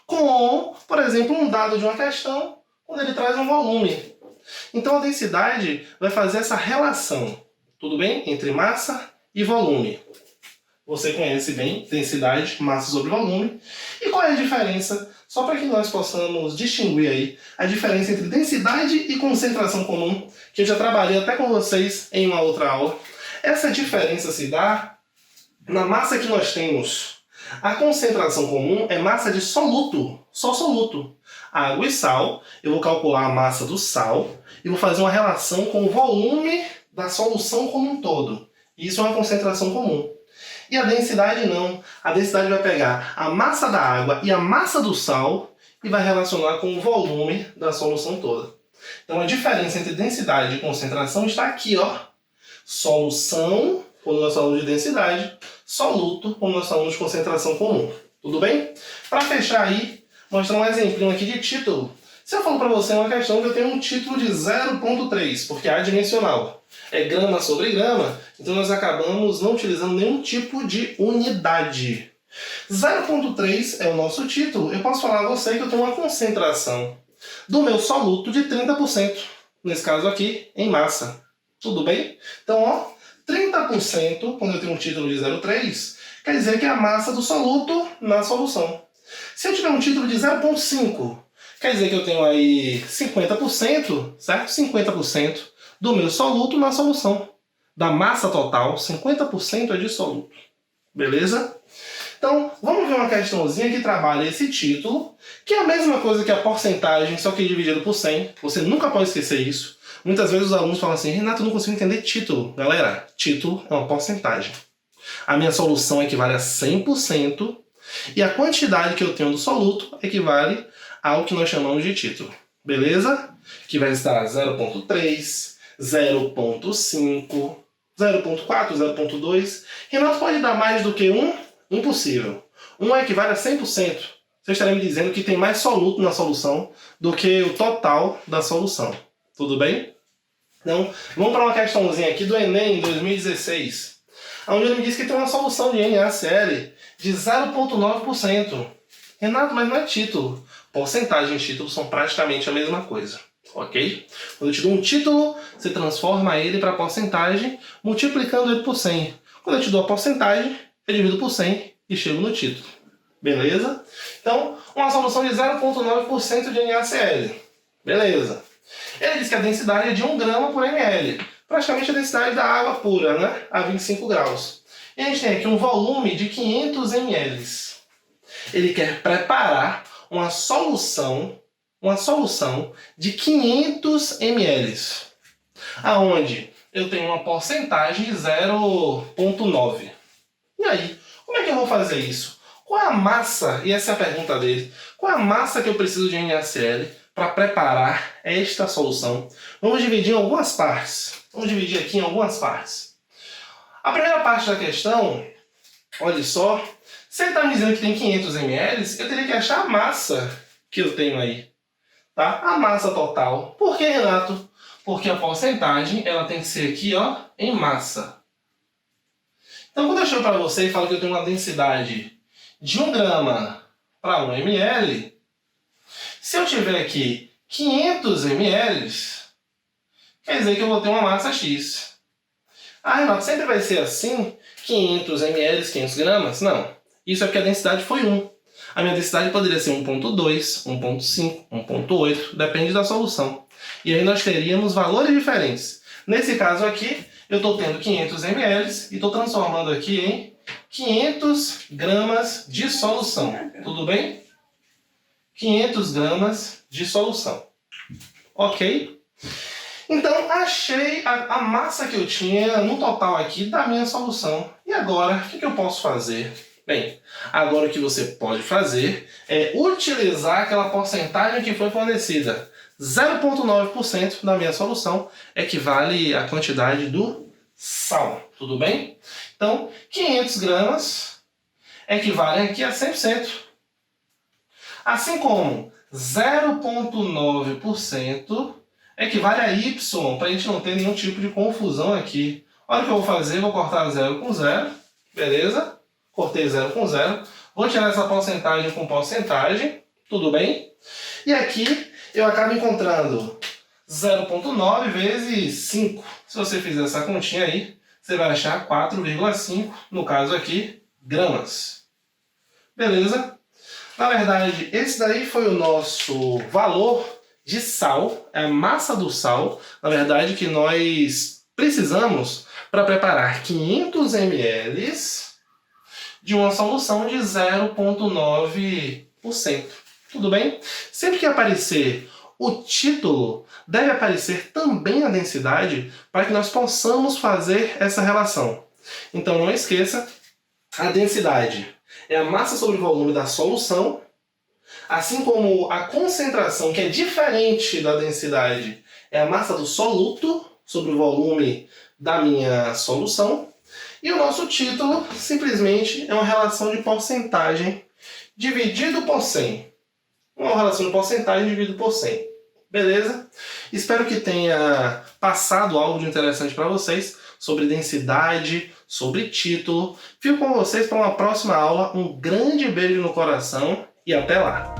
Speaker 6: com, por exemplo, um dado de uma questão, quando ele traz um volume. Então a densidade vai fazer essa relação, tudo bem? Entre massa e volume. Você conhece bem densidade, massa sobre volume. E qual é a diferença? Só para que nós possamos distinguir aí a diferença entre densidade e concentração comum, que eu já trabalhei até com vocês em uma outra aula. Essa diferença se dá na massa que nós temos. A concentração comum é massa de soluto, só soluto. Água e sal, eu vou calcular a massa do sal e vou fazer uma relação com o volume da solução como um todo. Isso é uma concentração comum. E a densidade não. A densidade vai pegar a massa da água e a massa do sal e vai relacionar com o volume da solução toda. Então a diferença entre densidade e concentração está aqui, ó. Solução, quando nós falamos de densidade, soluto, quando nós falamos de concentração comum. Tudo bem? Para fechar aí, mostrar um exemplinho aqui de título. Se eu falo para você uma questão que eu tenho um título de 0,3, porque é adimensional, é grama sobre grama, então nós acabamos não utilizando nenhum tipo de unidade. 0,3 é o nosso título. Eu posso falar a você que eu tenho uma concentração do meu soluto de 30%, nesse caso aqui, em massa. Tudo bem? Então, ó, 30%, quando eu tenho um título de 0,3, quer dizer que é a massa do soluto na solução. Se eu tiver um título de 0,5, quer dizer que eu tenho aí 50%, certo? 50% do meu soluto na solução. Da massa total, 50% é de soluto. Beleza? Então, vamos ver uma questãozinha que trabalha esse título, que é a mesma coisa que a porcentagem, só que dividido por 100. Você nunca pode esquecer isso. Muitas vezes os alunos falam assim, Renato, eu não consigo entender título. Galera, título é uma porcentagem. A minha solução equivale a 100% e a quantidade que eu tenho do soluto equivale ao que nós chamamos de título. Beleza? Que vai estar 0,3, 0,5, 0,4, 0,2. Renato, pode dar mais do que 1? Impossível. 1 equivale a 100%. Você estaria me dizendo que tem mais soluto na solução do que o total da solução. Tudo bem? Então, vamos para uma questãozinha aqui do Enem 2016. Onde ele me diz que tem uma solução de NaCl de 0,9%. Renato, mas não é título. Porcentagem e título são praticamente a mesma coisa. Ok? Quando eu te dou um título, você transforma ele para porcentagem, multiplicando ele por 100. Quando eu te dou a porcentagem, eu divido por 100 e chego no título. Beleza? Então, uma solução de 0,9% de NaCl. Beleza. Ele diz que a densidade é de 1 grama por ml. Praticamente a densidade da água pura, né? A 25 graus. E a gente tem aqui um volume de 500 ml. Ele quer preparar uma solução de 500 ml. Aonde eu tenho uma porcentagem de 0,9. E aí, como é que eu vou fazer isso? Qual é a massa, e essa é a pergunta dele, qual é a massa que eu preciso de NaCl para preparar esta solução? Vamos dividir em algumas partes. Vamos dividir aqui em algumas partes. A primeira parte da questão, olha só, se ele está me dizendo que tem 500 ml, eu teria que achar a massa que eu tenho aí. Tá? A massa total. Por que, Renato? Porque a porcentagem ela tem que ser aqui, ó, em massa. Então, quando eu chego para você e falo que eu tenho uma densidade de 1 grama para 1 ml, se eu tiver aqui 500 ml, quer dizer que eu vou ter uma massa X. Ah, Renato, sempre vai ser assim? 500 ml, 500 gramas? Não. Isso é porque a densidade foi 1. A minha densidade poderia ser 1,2, 1,5, 1,8, depende da solução. E aí nós teríamos valores diferentes. Nesse caso aqui, eu estou tendo 500 ml e estou transformando aqui em 500 gramas de solução. Tudo bem? 500 gramas de solução. Ok? Então, achei a massa que eu tinha no total aqui da minha solução. E agora, o que eu posso fazer? Bem, agora o que você pode fazer é utilizar aquela porcentagem que foi fornecida. 0,9% da minha solução equivale à quantidade do sal. Tudo bem? Então, 500 gramas equivalem aqui a 100%. Assim como 0,9% equivale a Y, para a gente não ter nenhum tipo de confusão aqui. Olha o que eu vou fazer, vou cortar 0 com 0, beleza? Cortei 0 com 0. Vou tirar essa porcentagem com porcentagem, tudo bem? E aqui eu acabo encontrando 0,9 vezes 5. Se você fizer essa continha aí, você vai achar 4,5, no caso aqui, gramas. Beleza? Na verdade, esse daí foi o nosso valor de sal, é a massa do sal, na verdade, que nós precisamos para preparar 500 ml de uma solução de 0,9%. Tudo bem? Sempre que aparecer o título, deve aparecer também a densidade para que nós possamos fazer essa relação. Então não esqueça, a densidade é a massa sobre o volume da solução, assim como a concentração, que é diferente da densidade, é a massa do soluto sobre o volume da minha solução. E o nosso título simplesmente é uma relação de porcentagem dividido por 100. Uma relação de porcentagem dividido por 100. Beleza? Espero que tenha passado algo de interessante para vocês sobre densidade, sobre título. Fico com vocês para uma próxima aula. Um grande beijo no coração e até lá!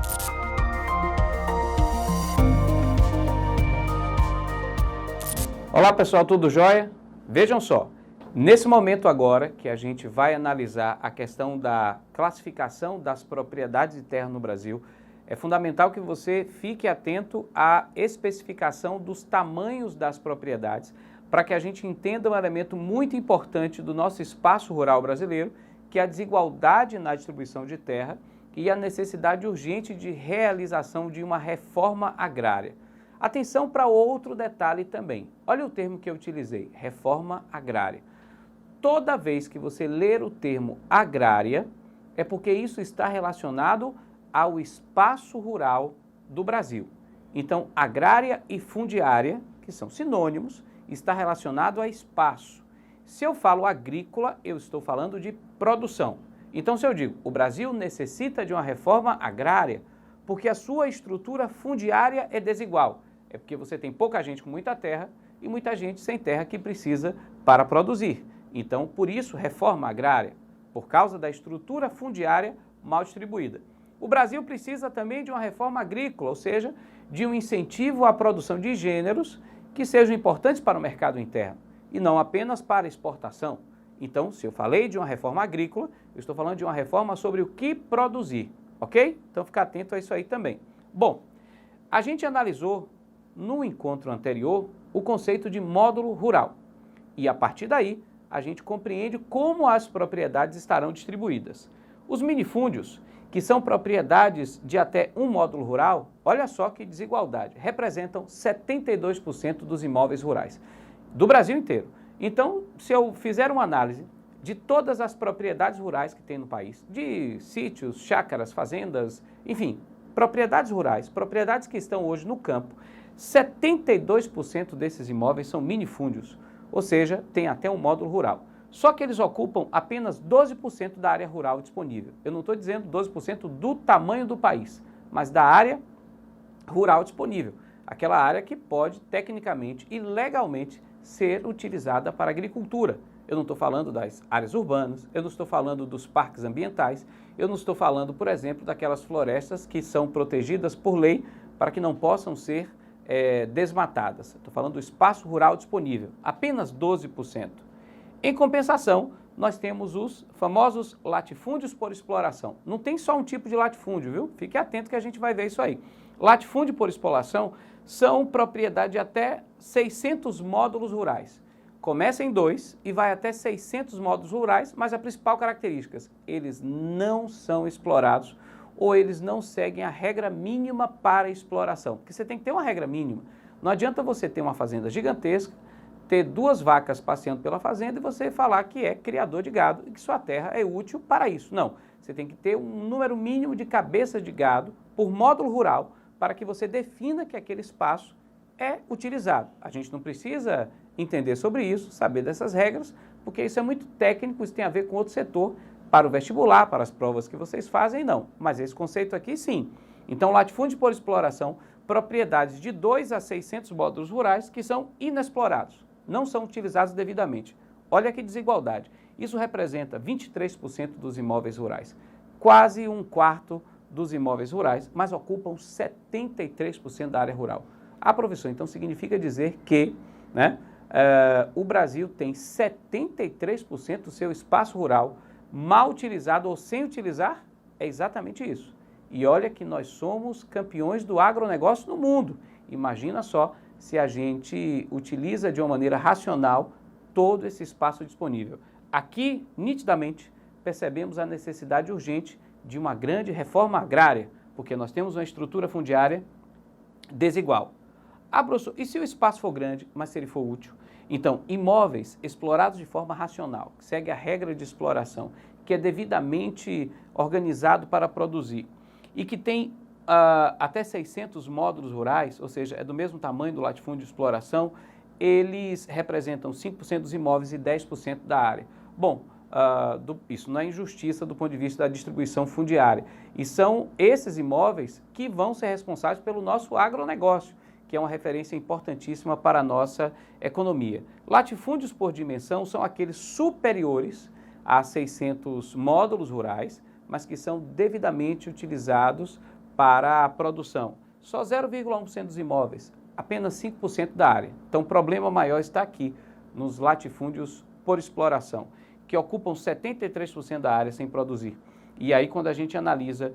Speaker 7: Olá pessoal, tudo jóia? Vejam só, nesse momento agora que a gente vai analisar a questão da classificação das propriedades de terra no Brasil, é fundamental que você fique atento à especificação dos tamanhos das propriedades para que a gente entenda um elemento muito importante do nosso espaço rural brasileiro, que é a desigualdade na distribuição de terra e a necessidade urgente de realização de uma reforma agrária. Atenção para outro detalhe também. Olha o termo que eu utilizei, reforma agrária. Toda vez que você ler o termo agrária, é porque isso está relacionado ao espaço rural do Brasil. Então, agrária e fundiária, que são sinônimos, está relacionado a espaço. Se eu falo agrícola, eu estou falando de produção. Então, se eu digo, o Brasil necessita de uma reforma agrária, porque a sua estrutura fundiária é desigual. É porque você tem pouca gente com muita terra e muita gente sem terra que precisa para produzir. Então, por isso, reforma agrária, por causa da estrutura fundiária mal distribuída. O Brasil precisa também de uma reforma agrícola, ou seja, de um incentivo à produção de gêneros que sejam importantes para o mercado interno e não apenas para exportação. Então, se eu falei de uma reforma agrícola, eu estou falando de uma reforma sobre o que produzir, ok? Então, fica atento a isso aí também. Bom, a gente analisou no encontro anterior o conceito de módulo rural e, a partir daí, a gente compreende como as propriedades estarão distribuídas. Os minifúndios, que são propriedades de até um módulo rural, olha só que desigualdade, representam 72% dos imóveis rurais do Brasil inteiro. Então, se eu fizer uma análise de todas as propriedades rurais que tem no país, de sítios, chácaras, fazendas, enfim, propriedades rurais, propriedades que estão hoje no campo, 72% desses imóveis são minifúndios, ou seja, tem até um módulo rural. Só que eles ocupam apenas 12% da área rural disponível. Eu não estou dizendo 12% do tamanho do país, mas da área rural disponível. Aquela área que pode, tecnicamente e legalmente, ser utilizada para agricultura. Eu não estou falando das áreas urbanas, eu não estou falando dos parques ambientais, eu não estou falando, por exemplo, daquelas florestas que são protegidas por lei para que não possam ser desmatadas. Estou falando do espaço rural disponível, apenas 12%. Em compensação, nós temos os famosos latifúndios por exploração. Não tem só um tipo de latifúndio, viu? Fique atento que a gente vai ver isso aí. Latifúndio por exploração são propriedade de até 600 módulos rurais. Começa em 2 e vai até 600 módulos rurais, mas a principal característica, eles não são explorados ou eles não seguem a regra mínima para exploração. Porque você tem que ter uma regra mínima. Não adianta você ter uma fazenda gigantesca, ter 2 vacas passeando pela fazenda e você falar que é criador de gado e que sua terra é útil para isso. Não, você tem que ter um número mínimo de cabeças de gado por módulo rural para que você defina que aquele espaço é utilizado. A gente não precisa entender sobre isso, saber dessas regras, porque isso é muito técnico, isso tem a ver com outro setor, para o vestibular, para as provas que vocês fazem, não. Mas esse conceito aqui, sim. Então, latifúndio por exploração, propriedades de 2 a 600 módulos rurais que são inexplorados, não são utilizados devidamente. Olha que desigualdade. Isso representa 23% dos imóveis rurais, quase 1/4 dos imóveis rurais, mas ocupam 73% da área rural. Ah, professor, então significa dizer que, né, o Brasil tem 73% do seu espaço rural mal utilizado ou sem utilizar? É exatamente isso. E olha que nós somos campeões do agronegócio no mundo. Imagina só se a gente utiliza de uma maneira racional todo esse espaço disponível. Aqui, nitidamente, percebemos a necessidade urgente de uma grande reforma agrária, porque nós temos uma estrutura fundiária desigual. Ah, professor, e se o espaço for grande, mas se ele for útil? Então, imóveis explorados de forma racional, que segue a regra de exploração, que é devidamente organizado para produzir e que tem até 600 módulos rurais, ou seja, é do mesmo tamanho do latifúndio de exploração, eles representam 5% dos imóveis e 10% da área. Bom, isso não é injustiça do ponto de vista da distribuição fundiária. E são esses imóveis que vão ser responsáveis pelo nosso agronegócio, que é uma referência importantíssima para a nossa economia. Latifúndios por dimensão são aqueles superiores a 600 módulos rurais, mas que são devidamente utilizados para a produção. Só 0,1% dos imóveis, apenas 5% da área. Então o problema maior está aqui, nos latifúndios por exploração, que ocupam 73% da área sem produzir. E aí quando a gente analisa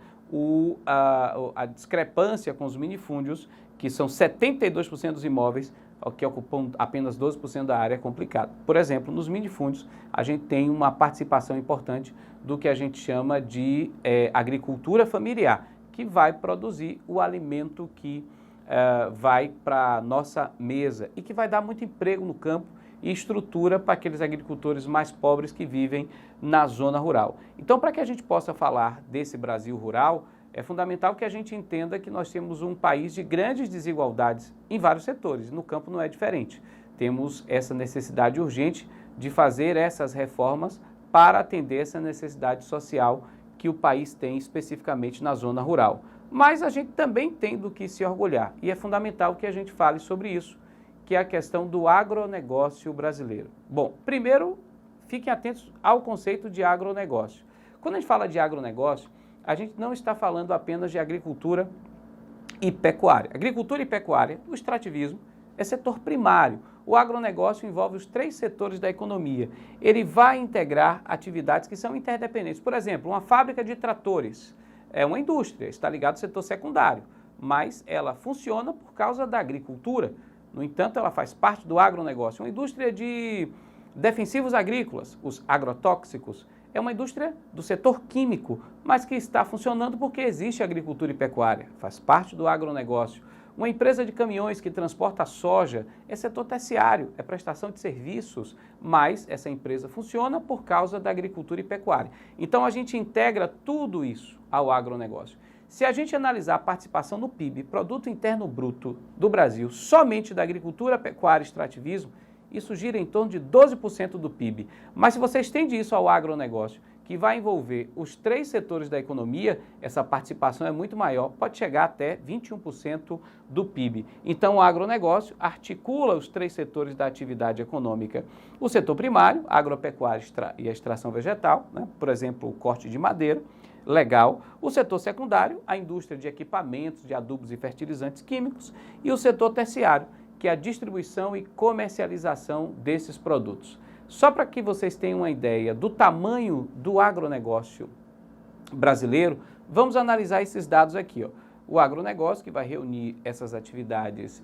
Speaker 7: a discrepância com os minifúndios, que são 72% dos imóveis, que ocupam apenas 12% da área, é complicado. Por exemplo, nos minifúndios, a gente tem uma participação importante do que a gente chama de agricultura familiar, que vai produzir o alimento que vai para a nossa mesa e que vai dar muito emprego no campo e estrutura para aqueles agricultores mais pobres que vivem na zona rural. Então, para que a gente possa falar desse Brasil rural, é fundamental que a gente entenda que nós temos um país de grandes desigualdades em vários setores. No campo não é diferente. Temos essa necessidade urgente de fazer essas reformas para atender essa necessidade social que o país tem especificamente na zona rural. Mas a gente também tem do que se orgulhar e é fundamental que a gente fale sobre isso, que é a questão do agronegócio brasileiro. Bom, primeiro, fiquem atentos ao conceito de agronegócio. Quando a gente fala de agronegócio, a gente não está falando apenas de agricultura e pecuária. Agricultura e pecuária, o extrativismo, é setor primário. O agronegócio envolve os 3 setores da economia. Ele vai integrar atividades que são interdependentes. Por exemplo, uma fábrica de tratores é uma indústria, está ligada ao setor secundário, mas ela funciona por causa da agricultura. No entanto, ela faz parte do agronegócio. Uma indústria de defensivos agrícolas, os agrotóxicos, é uma indústria do setor químico, mas que está funcionando porque existe agricultura e pecuária, faz parte do agronegócio. Uma empresa de caminhões que transporta soja é setor terciário, é prestação de serviços, mas essa empresa funciona por causa da agricultura e pecuária. Então a gente integra tudo isso ao agronegócio. Se a gente analisar a participação no PIB, Produto Interno Bruto do Brasil, somente da agricultura, pecuária e extrativismo, isso gira em torno de 12% do PIB. Mas se você estende isso ao agronegócio, que vai envolver os 3 setores da economia, essa participação é muito maior, pode chegar até 21% do PIB. Então o agronegócio articula os 3 setores da atividade econômica. O setor primário, agropecuária e a extração vegetal, né? Por exemplo, o corte de madeira, legal. O setor secundário, a indústria de equipamentos, de adubos e fertilizantes químicos. E o setor terciário, que é a distribuição e comercialização desses produtos. Só para que vocês tenham uma ideia do tamanho do agronegócio brasileiro, vamos analisar esses dados aqui. O agronegócio, que vai reunir essas atividades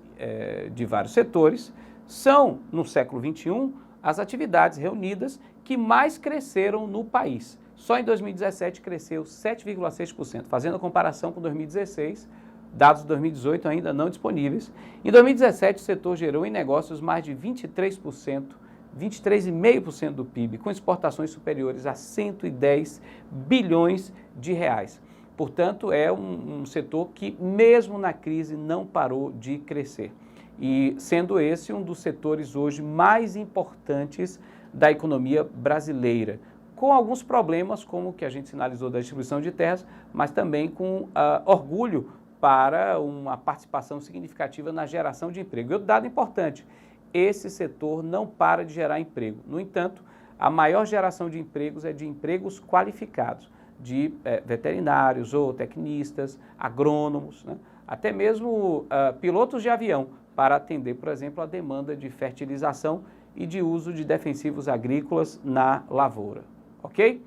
Speaker 7: de vários setores, são, no século XXI, as atividades reunidas que mais cresceram no país. Só em 2017 cresceu 7,6%, fazendo a comparação com 2016, dados de 2018 ainda não disponíveis. Em 2017, o setor gerou em negócios mais de 23,5% do PIB, com exportações superiores a 110 bilhões de reais. Portanto, é um setor que, mesmo na crise, não parou de crescer. E sendo esse um dos setores hoje mais importantes da economia brasileira, com alguns problemas, como o que a gente sinalizou da distribuição de terras, mas também com orgulho para uma participação significativa na geração de emprego. E outro dado importante, esse setor não para de gerar emprego. No entanto, a maior geração de empregos é de empregos qualificados, de veterinários, zootecnistas, agrônomos, né? até mesmo pilotos de avião, para atender, por exemplo, a demanda de fertilização e de uso de defensivos agrícolas na lavoura, ok?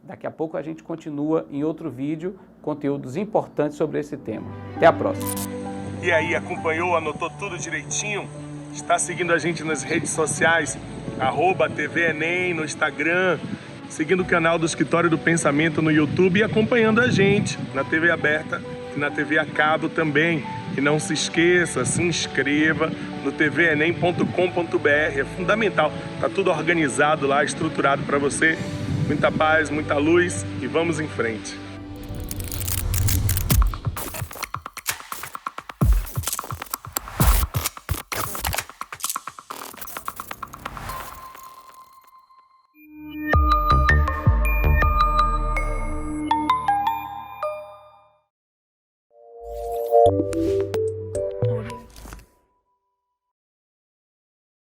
Speaker 7: Daqui a pouco a gente continua em outro vídeo, conteúdos importantes sobre esse tema. Até a próxima.
Speaker 1: E aí, acompanhou, anotou tudo direitinho? Está seguindo a gente nas redes sociais, @TV Enem no Instagram, seguindo o canal do Escritório do Pensamento no YouTube e acompanhando a gente na TV aberta e na TV a cabo também. E não se esqueça, se inscreva no tvenem.com.br, é fundamental, tá tudo organizado lá, estruturado para você. Muita paz, muita luz e vamos em frente.